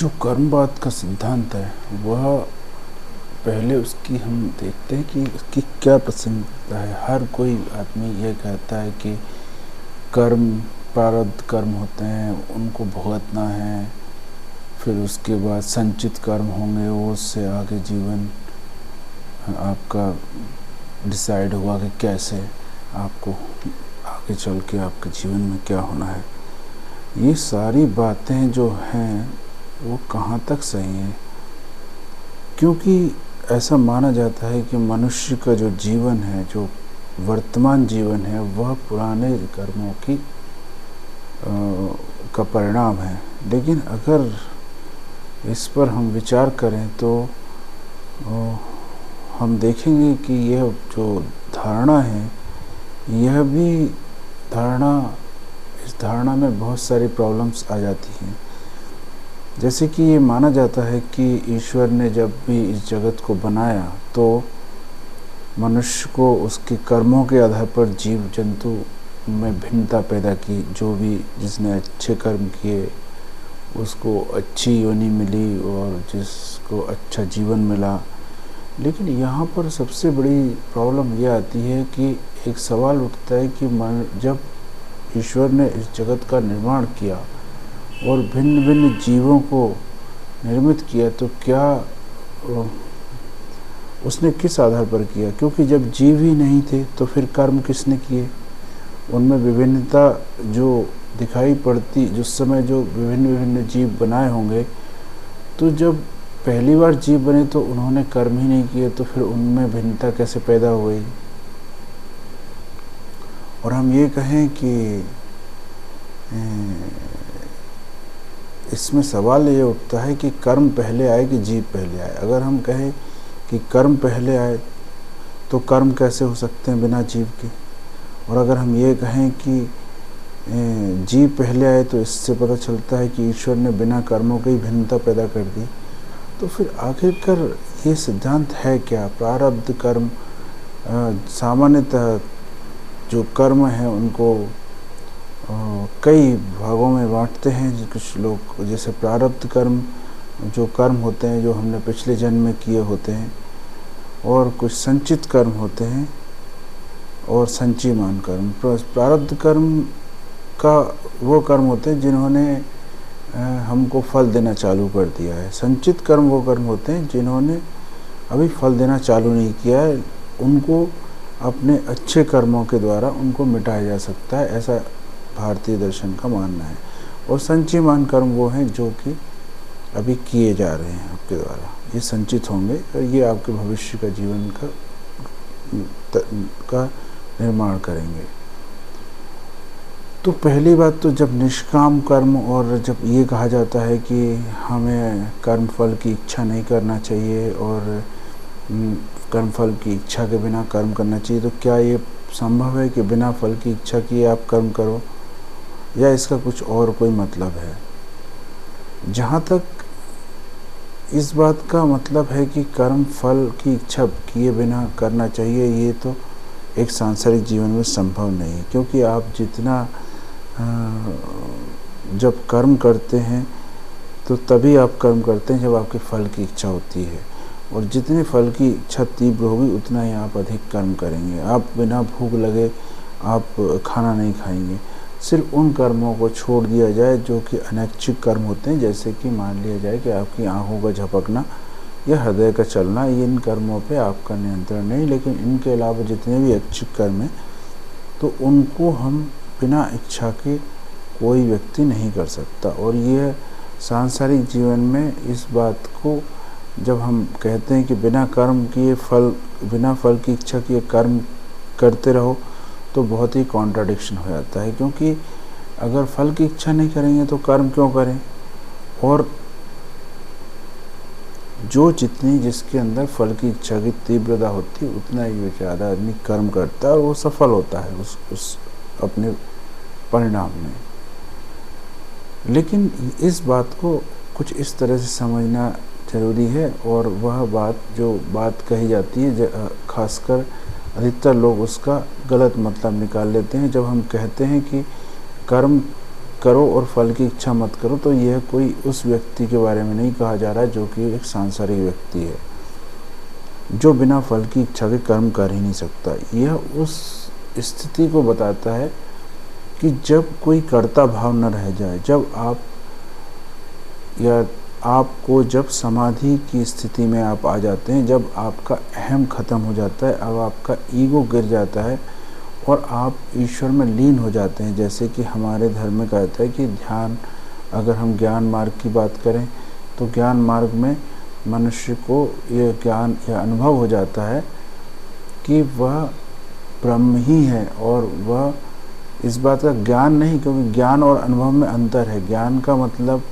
जो कर्मवाद का सिद्धांत है वह पहले उसकी हम देखते हैं कि उसकी क्या प्रसंगता है। हर कोई आदमी ये कहता है कि कर्म प्रारब्ध कर्म होते हैं, उनको भुगतना है, फिर उसके बाद संचित कर्म होंगे, वो उससे आगे जीवन आपका डिसाइड होगा कि कैसे आपको आगे चल के आपके जीवन में क्या होना है। ये सारी बातें जो हैं वो कहाँ तक सही हैं, क्योंकि ऐसा माना जाता है कि मनुष्य का जो जीवन है, जो वर्तमान जीवन है, वह पुराने कर्मों की का परिणाम है। लेकिन अगर इस पर हम विचार करें तो हम देखेंगे कि यह जो धारणा है, यह भी धारणा, इस धारणा में बहुत सारी प्रॉब्लम्स आ जाती हैं। जैसे कि ये माना जाता है कि ईश्वर ने जब भी इस जगत को बनाया तो मनुष्य को उसके कर्मों के आधार पर जीव जंतु में भिन्नता पैदा की। जो भी जिसने अच्छे कर्म किए उसको अच्छी योनि मिली और जिसको अच्छा जीवन मिला। लेकिन यहाँ पर सबसे बड़ी प्रॉब्लम ये आती है कि एक सवाल उठता है कि जब ईश्वर ने इस जगत का निर्माण किया और भिन्न भिन्न जीवों को निर्मित किया तो क्या उसने किस आधार पर किया? क्योंकि जब जीव ही नहीं थे तो फिर कर्म किसने किए? उनमें विभिन्नता जो दिखाई पड़ती, जिस समय जो विभिन्न विभिन्न जीव बनाए होंगे, तो जब पहली बार जीव बने तो उन्होंने कर्म ही नहीं किए, तो फिर उनमें भिन्नता कैसे पैदा हो गई? और हम ये कहें कि इसमें सवाल ये उठता है कि कर्म पहले आए कि जीव पहले आए। अगर हम कहें कि कर्म पहले आए तो कर्म कैसे हो सकते हैं बिना जीव के? और अगर हम ये कहें कि जीव पहले आए तो इससे पता चलता है कि ईश्वर ने बिना कर्मों की भिन्नता पैदा कर दी। तो फिर आखिरकार ये सिद्धांत है क्या? प्रारब्ध कर्म सामान्यतः जो कर्म है उनको कई भागों में बांटते हैं कुछ लोग। जैसे प्रारब्ध कर्म, जो कर्म होते हैं जो हमने पिछले जन्म में किए होते हैं, और कुछ संचित कर्म होते हैं और संचयमान कर्म। प्रारब्ध कर्म का वो कर्म होते हैं जिन्होंने हमको फल देना चालू कर दिया है। संचित कर्म वो कर्म होते हैं जिन्होंने अभी फल देना चालू नहीं किया है, उनको अपने अच्छे कर्मों के द्वारा उनको मिटाया जा सकता है, ऐसा भारतीय दर्शन का मानना है। और संचयमान कर्म वो हैं जो कि अभी किए जा रहे हैं आपके द्वारा, ये संचित होंगे और ये आपके भविष्य का जीवन का निर्माण करेंगे। तो पहली बात तो जब निष्काम कर्म, और जब ये कहा जाता है कि हमें कर्म फल की इच्छा नहीं करना चाहिए और कर्म फल की इच्छा के बिना कर्म करना चाहिए, तो क्या ये संभव है कि बिना फल की इच्छा किए आप कर्म करो, या इसका कुछ और कोई मतलब है? जहाँ तक इस बात का मतलब है कि कर्म फल की इच्छा किए बिना करना चाहिए, ये तो एक सांसारिक जीवन में संभव नहीं है। क्योंकि आप जितना जब कर्म करते हैं तो तभी आप कर्म करते हैं जब आपके फल की इच्छा होती है, और जितनी फल की इच्छा तीव्र होगी उतना ही आप अधिक कर्म करेंगे। आप बिना भूख लगे आप खाना नहीं खाएंगे। सिर्फ उन कर्मों को छोड़ दिया जाए जो कि अनैच्छिक कर्म होते हैं, जैसे कि मान लिया जाए कि आपकी आंखों का झपकना या हृदय का चलना, इन कर्मों पे आपका नियंत्रण नहीं। लेकिन इनके अलावा जितने भी ऐच्छिक कर्म हैं तो उनको हम बिना इच्छा के कोई व्यक्ति नहीं कर सकता। और ये सांसारिक जीवन में इस बात को जब हम कहते हैं कि बिना कर्म किए फल, बिना फल की इच्छा किए कर्म करते रहो, तो बहुत ही कॉन्ट्राडिक्शन हो जाता है। क्योंकि अगर फल की इच्छा नहीं करेंगे तो कर्म क्यों करें? और जो जितनी जिसके अंदर फल की इच्छा की तीव्रता होती है उतना ही ज़्यादा आदमी कर्म करता है और वो सफल होता है उस अपने परिणाम में। लेकिन इस बात को कुछ इस तरह से समझना जरूरी है, और वह बात कही जाती है, खासकर अधिकतर लोग उसका गलत मतलब निकाल लेते हैं। जब हम कहते हैं कि कर्म करो और फल की इच्छा मत करो, तो यह कोई उस व्यक्ति के बारे में नहीं कहा जा रहा है जो कि एक सांसारिक व्यक्ति है, जो बिना फल की इच्छा के कर्म कर ही नहीं सकता। यह उस स्थिति को बताता है कि जब कोई कर्ता भाव न रह जाए, जब आपको जब समाधि की स्थिति में आप आ जाते हैं, जब आपका अहम खत्म हो जाता है, अब आपका ईगो गिर जाता है और आप ईश्वर में लीन हो जाते हैं। जैसे कि हमारे धर्म में कहता है कि ध्यान, अगर हम ज्ञान मार्ग की बात करें तो ज्ञान मार्ग में मनुष्य को ये ज्ञान या अनुभव हो जाता है कि वह ब्रह्म ही है, और वह इस बात का ज्ञान नहीं, क्योंकि ज्ञान और अनुभव में अंतर है। ज्ञान का मतलब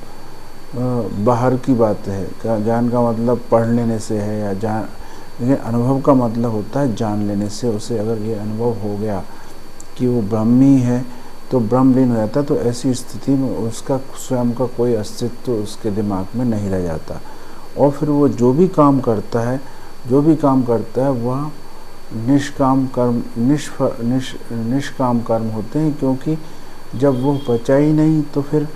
बाहर की बात है, ज्ञान का मतलब पढ़ लेने से है या जान, लेकिन अनुभव का मतलब होता है जान लेने से। उसे अगर ये अनुभव हो गया कि वो ब्रह्मी है तो ब्रह्मलीन हो जाता है, तो ऐसी स्थिति में उसका स्वयं का कोई अस्तित्व उसके दिमाग में नहीं रह जाता, और फिर वो जो भी काम करता है वह निष्काम कर्म होते हैं, क्योंकि जब वो बचा ही नहीं तो फिर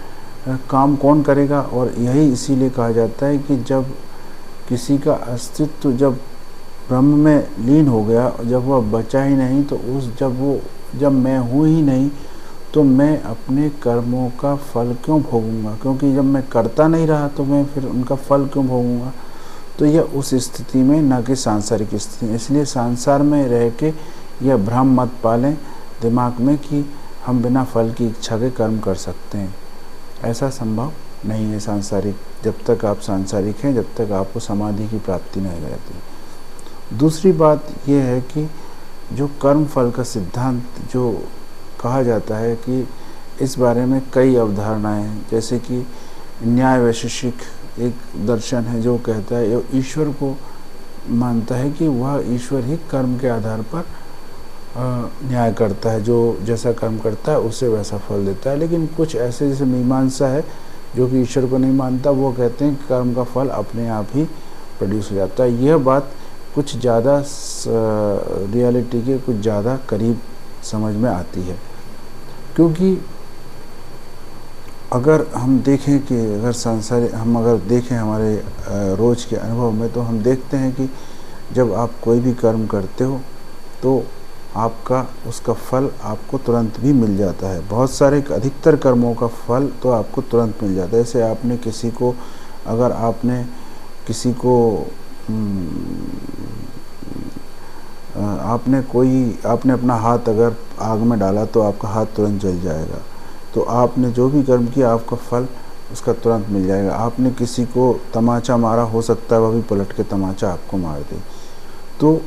काम कौन करेगा। और यही इसीलिए कहा जाता है कि जब किसी का अस्तित्व जब ब्रह्म में लीन हो गया, जब वह बचा ही नहीं, तो जब मैं हूँ ही नहीं तो मैं अपने कर्मों का फल क्यों भोगूंगा, क्योंकि जब मैं करता नहीं रहा तो मैं फिर उनका फल क्यों भोगूंगा। तो यह उस स्थिति में, न कि सांसारिक स्थिति में। इसलिए संसार में रह के यह भ्रम मत पालें दिमाग में कि हम बिना फल की इच्छा के कर्म कर सकते हैं। ऐसा संभव नहीं है सांसारिक, जब तक आप सांसारिक हैं, जब तक आपको समाधि की प्राप्ति नहीं हो जाती। दूसरी बात यह है कि जो कर्म फल का सिद्धांत जो कहा जाता है कि इस बारे में कई अवधारणाएं हैं, जैसे कि न्याय वैशेषिक एक दर्शन है जो कहता है, ईश्वर को मानता है कि वह ईश्वर ही कर्म के आधार पर न्याय करता है, जो जैसा कर्म करता है उसे वैसा फल देता है। लेकिन कुछ ऐसे, जैसे मीमांसा है जो कि ईश्वर को नहीं मानता, वो कहते हैं कि कर्म का फल अपने आप ही प्रोड्यूस हो जाता है। यह बात कुछ ज़्यादा रियलिटी के कुछ ज़्यादा करीब समझ में आती है, क्योंकि अगर हम देखें कि अगर देखें हमारे रोज़ के अनुभव में, तो हम देखते हैं कि जब आप कोई भी कर्म करते हो तो आपका उसका फल आपको तुरंत भी मिल जाता है। बहुत सारे अधिकतर कर्मों का फल तो आपको तुरंत मिल जाता है। जैसे आपने आपने अपना हाथ अगर आग में डाला तो आपका हाथ तुरंत जल जाएगा। तो आपने जो भी कर्म किया आपका फल उसका तुरंत मिल जाएगा। आपने किसी को तमाचा मारा, हो सकता है वह भी पलट के तमाचा आपको मार दे। तो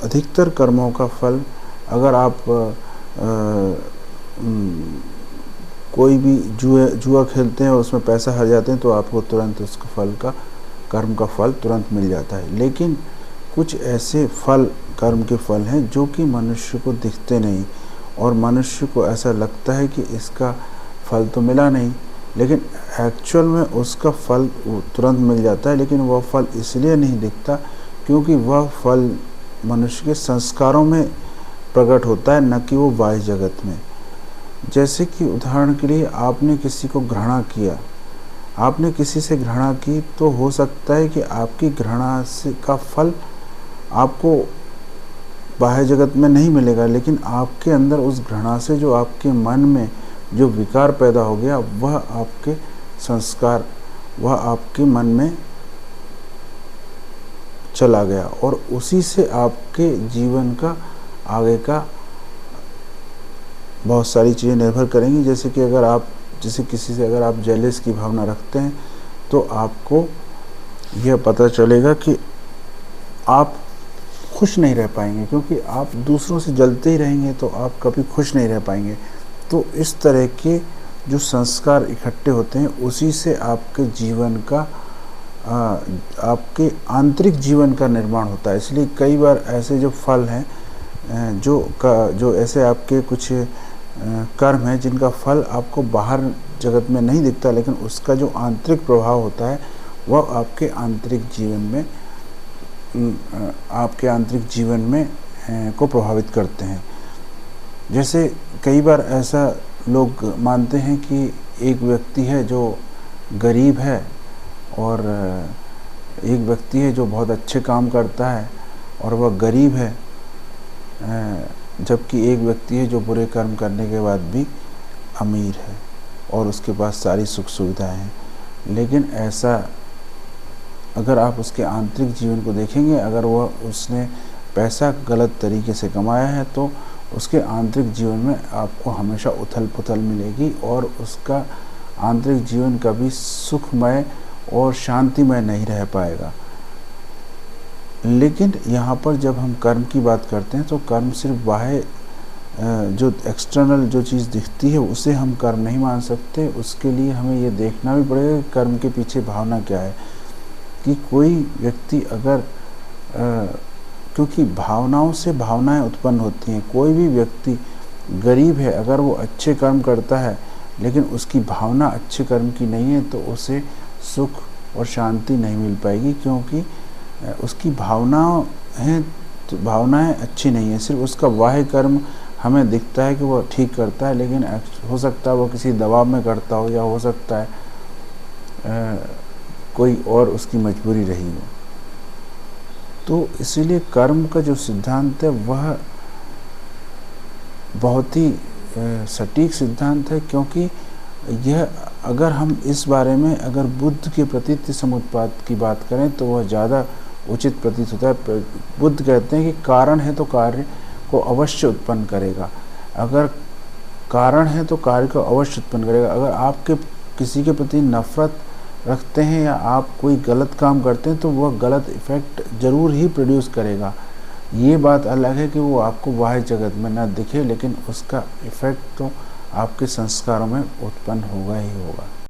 अधिकतर कर्मों का फल, अगर आप कोई भी जुआ खेलते हैं और उसमें पैसा हार जाते हैं तो आपको तुरंत उसका कर्म का फल तुरंत मिल जाता है। लेकिन कुछ ऐसे कर्म के फल हैं जो कि मनुष्य को दिखते नहीं, और मनुष्य को ऐसा लगता है कि इसका फल तो मिला नहीं, लेकिन एक्चुअल में उसका फल तुरंत मिल जाता है। लेकिन वह फल इसलिए नहीं दिखता क्योंकि वह फल मनुष्य के संस्कारों में प्रकट होता है, न कि वो बाह्य जगत में। जैसे कि उदाहरण के लिए आपने किसी को घृणा किया, आपने किसी से घृणा की, तो हो सकता है कि आपकी घृणा का फल आपको बाह्य जगत में नहीं मिलेगा, लेकिन आपके अंदर उस घृणा से जो आपके मन में जो विकार पैदा हो गया, वह आपके संस्कार, वह आपके मन में चला गया, और उसी से आपके जीवन का आगे का बहुत सारी चीज़ें निर्भर करेंगी। जैसे कि किसी से अगर आप जेलस की भावना रखते हैं तो आपको यह पता चलेगा कि आप खुश नहीं रह पाएंगे, क्योंकि आप दूसरों से जलते ही रहेंगे तो आप कभी खुश नहीं रह पाएंगे। तो इस तरह के जो संस्कार इकट्ठे होते हैं उसी से आपके जीवन का आपके आंतरिक जीवन का निर्माण होता है। इसलिए कई बार ऐसे जो फल हैं, जो ऐसे आपके कुछ कर्म हैं जिनका फल आपको बाहर जगत में नहीं दिखता, लेकिन उसका जो आंतरिक प्रभाव होता है वह आपके आंतरिक जीवन में को प्रभावित करते हैं। जैसे कई बार ऐसा लोग मानते हैं कि एक व्यक्ति है जो गरीब है और एक व्यक्ति है जो बहुत अच्छे काम करता है और वह गरीब है, जबकि एक व्यक्ति है जो बुरे कर्म करने के बाद भी अमीर है और उसके पास सारी सुख सुविधाएं हैं। लेकिन ऐसा अगर आप उसके आंतरिक जीवन को देखेंगे, अगर वह उसने पैसा गलत तरीके से कमाया है तो उसके आंतरिक जीवन में आपको हमेशा उथल पुथल मिलेगी और उसका आंतरिक जीवन कभी सुखमय और शांतिमय नहीं रह पाएगा। लेकिन यहाँ पर जब हम कर्म की बात करते हैं तो कर्म सिर्फ बाह्य जो एक्सटर्नल जो चीज़ दिखती है उसे हम कर्म नहीं मान सकते। उसके लिए हमें ये देखना भी पड़ेगा कि कर्म के पीछे भावना क्या है। कि कोई व्यक्ति अगर क्योंकि भावनाओं से भावनाएं उत्पन्न होती हैं। कोई भी व्यक्ति गरीब है, अगर वो अच्छे कर्म करता है लेकिन उसकी भावना अच्छे कर्म की नहीं है तो उसे सुख और शांति नहीं मिल पाएगी, क्योंकि उसकी भावनाएं अच्छी नहीं है। सिर्फ उसका बाह्य कर्म हमें दिखता है कि वो ठीक करता है, लेकिन हो सकता है वो किसी दबाव में करता हो या हो सकता है कोई और उसकी मजबूरी रही हो। तो इसीलिए कर्म का जो सिद्धांत है वह बहुत ही सटीक सिद्धांत है, क्योंकि यह अगर हम इस बारे में अगर बुद्ध के प्रतीत समुत्पाद की बात करें तो वह ज़्यादा उचित प्रतीत होता है। बुद्ध कहते हैं कि कारण है तो कार्य को अवश्य उत्पन्न करेगा। अगर कारण है तो कार्य को अवश्य उत्पन्न करेगा। अगर आपके किसी के प्रति नफरत रखते हैं या आप कोई गलत काम करते हैं तो वह गलत इफ़ेक्ट ज़रूर ही प्रोड्यूस करेगा। ये बात अलग है कि वो आपको बाह्य जगत में ना दिखे, लेकिन उसका इफ़ेक्ट तो आपके संस्कारों में उत्पन्न होगा ही होगा।